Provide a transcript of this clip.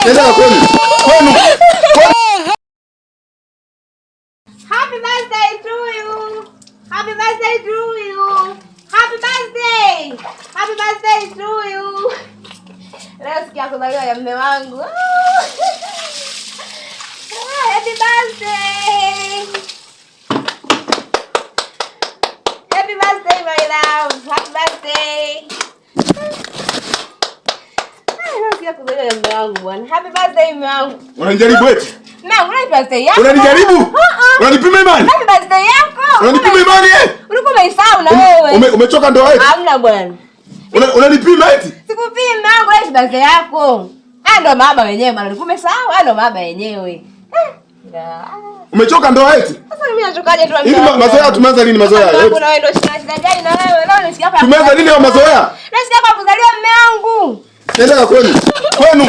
Nenda kwenu. Kwenu. Happy birthday to you. Happy birthday to you. Happy birthday. Happy birthday to you. Leo siku ya kuzaliwa ya mume wangu. Happy birthday. Happy birthday my love. Happy birthday. Leo siku ya kuzaliwa ya mume wangu bwana. Happy birthday mume wangu. Unanijaribu eti? Na, unanipa birthday yako. Unanijaribu? Unanipima imani? Happy birthday yako. Unanipima imani eh? Ulikuwa umeisahau na wewe. Umechoka ndoa eti? Hamna bwana. Unanipima eti? Sikupima yangu ile birthday yako. Ndo baba wenyewe bwana. Ulikuwa umesahau? Ndo baba wenyewe. Umechoka ndoa eti? Sasa mimi nachokaje tu hivi mazoea tumeanza lini mazoea? Wewe na wewe ndio shida gani na wewe? Leo nisikia hapa. Tumeanza lini hayo mazoea? Nasikia hapa kuzaliwa mume wangu. Nenda kwenu. Kwenu.